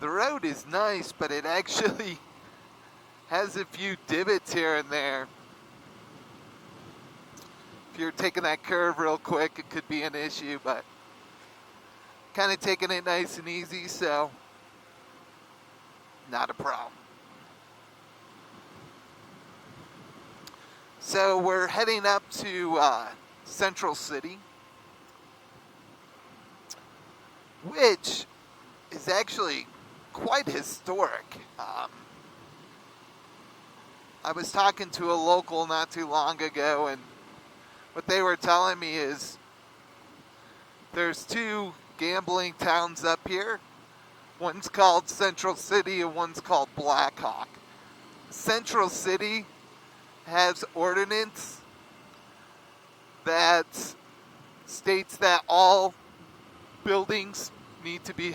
The road is nice, but it actually has a few divots here and there. If you're taking that curve real quick, it could be an issue, but kind of taking it nice and easy, so not a problem. So we're heading up to Central City, which is actually quite historic. I was talking to a local not too long ago, and what they were telling me is there's two gambling towns up here. One's called Central City and one's called Blackhawk. Central City has ordinance that states that all buildings need to be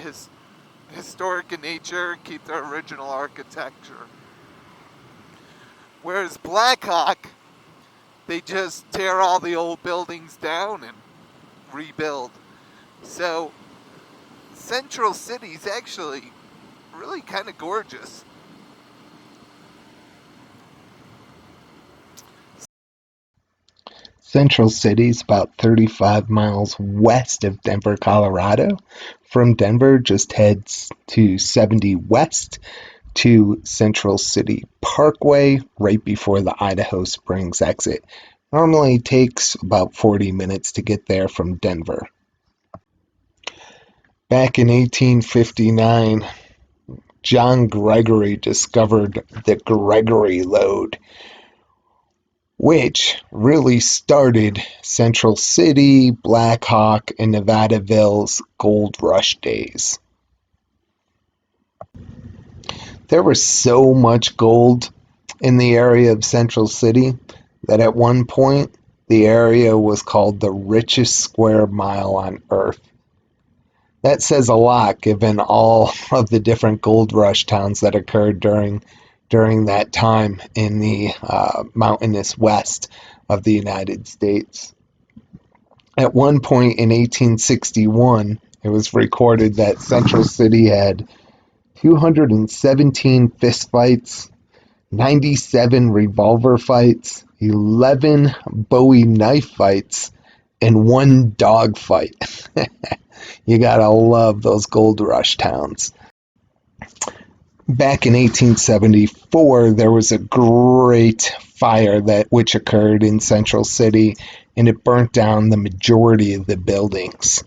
historic in nature and keep their original architecture. Whereas Blackhawk, they just tear all the old buildings down and rebuild. So Central City's actually really kind of gorgeous. Central City is about 35 miles west of Denver, Colorado. From Denver, just heads to 70 west to Central City Parkway right before the Idaho Springs exit. Normally takes about 40 minutes to get there from Denver. Back in 1859, John Gregory discovered the Gregory lode, which really started Central City, Blackhawk, and Nevadaville's gold rush days. There was so much gold in the area of Central City that at one point the area was called the richest square mile on Earth. That says a lot given all of the different gold rush towns that occurred during that time in the mountainous west of the United States. At one point in 1861, it was recorded that Central City had 217 fistfights, 97 revolver fights, 11 Bowie knife fights, and one dog fight. You gotta love those gold rush towns. Back in 1874, there was a great fire which occurred in Central City, and it burnt down the majority of the buildings.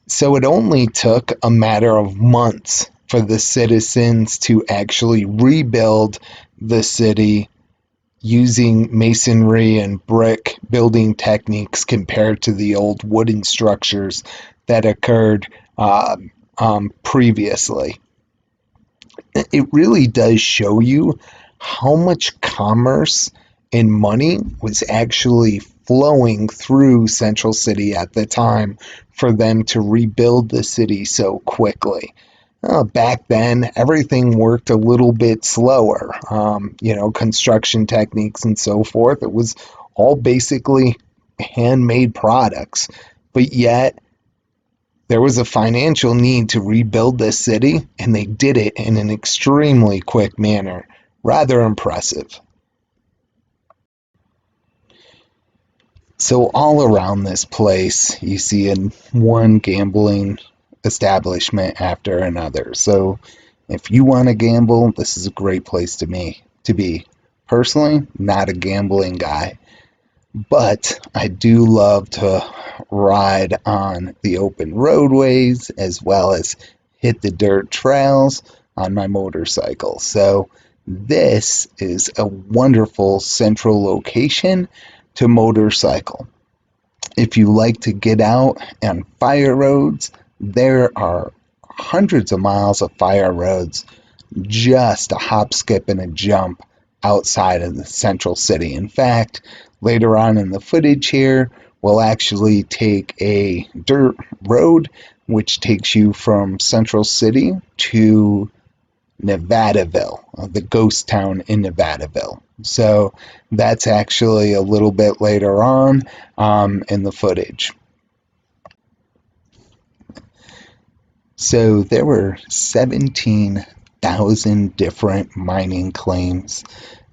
So it only took a matter of months for the citizens to actually rebuild the city using masonry and brick building techniques compared to the old wooden structures that occurred previously. It really does show you how much commerce and money was actually flowing through Central City at the time for them to rebuild the city so quickly. Back then, everything worked a little bit slower. Construction techniques and so forth. It was all basically handmade products. But yet, there was a financial need to rebuild this city, and they did it in an extremely quick manner. Rather impressive. So all around this place, you see one gambling establishment after another. So if you want to gamble, this is a great place to be. Personally, not a gambling guy, but I do love to ride on the open roadways as well as hit the dirt trails on my motorcycle. So this is a wonderful central location to motorcycle. If you like to get out on fire roads, there are hundreds of miles of fire roads, just a hop, skip, and a jump outside of the central city. In fact, later on in the footage here, we'll actually take a dirt road which takes you from Central City to Nevadaville, the ghost town in Nevadaville. So that's actually a little bit later on in the footage. So there were 17,000 different mining claims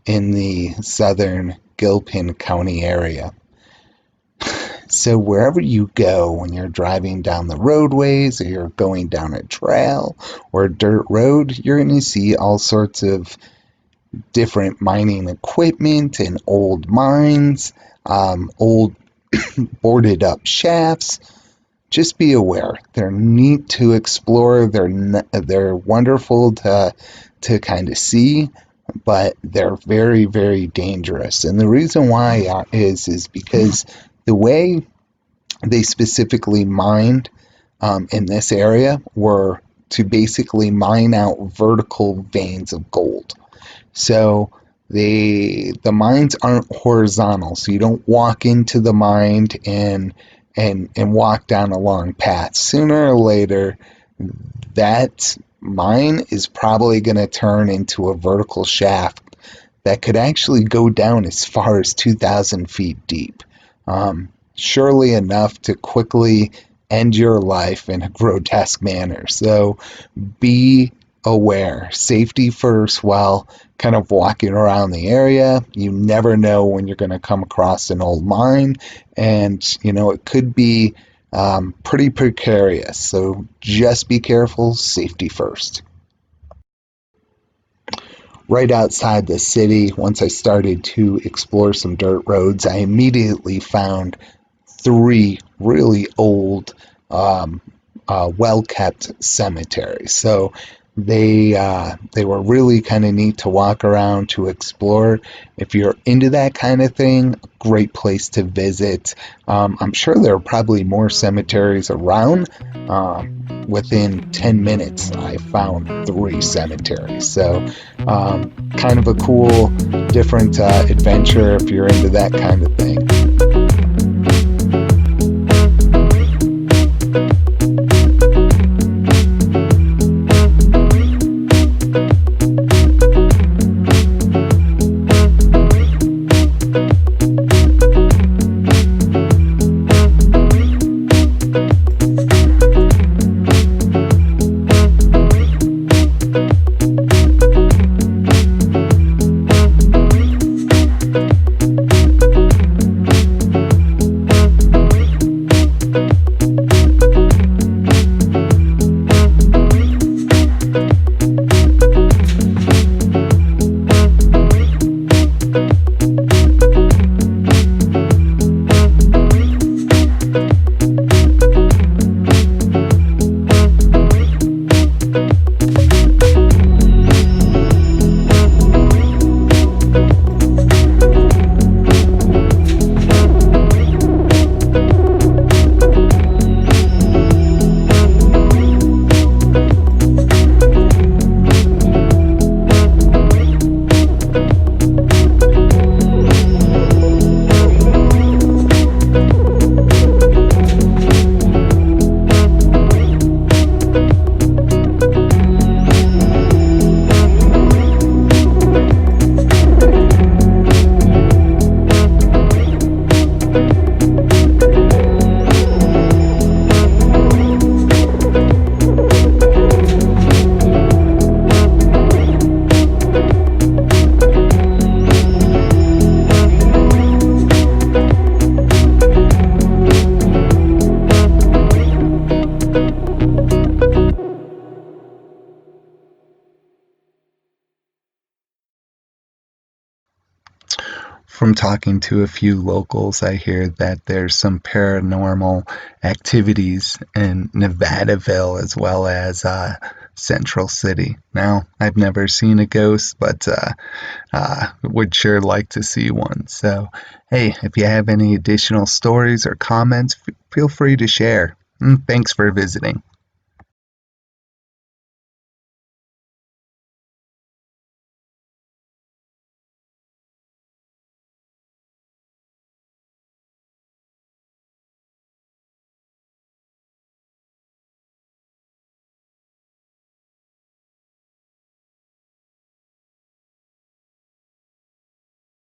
in the southern Gilpin County area. So wherever you go when you're driving down the roadways or you're going down a trail or a dirt road, you're going to see all sorts of different mining equipment and old mines, old boarded up shafts. Just be aware. They're neat to explore. They're wonderful to kind of see, but they're very, very dangerous. And the reason why is because the way they specifically mined in this area were to basically mine out vertical veins of gold. So the mines aren't horizontal, so you don't walk into the mine and walk down a long path. Sooner or later, that mine is probably going to turn into a vertical shaft that could actually go down as far as 2,000 feet deep. Surely enough to quickly end your life in a grotesque manner. So be aware. Safety first while kind of walking around the area. You never know when you're going to come across an old mine, and it could be pretty precarious. So just be careful. Safety first. Right outside the city, once I started to explore some dirt roads, I immediately found three really old, well kept cemeteries. So they were really kind of neat to walk around to explore. If you're into that kind of thing, great place to visit. I'm sure there are probably more cemeteries around. Within 10 minutes, I found three cemeteries. So, kind of a cool, different adventure if you're into that kind of thing. From talking to a few locals, I hear that there's some paranormal activities in Nevadaville as well as Central City. Now, I've never seen a ghost, but would sure like to see one. So, hey, if you have any additional stories or comments, feel free to share. Thanks for visiting.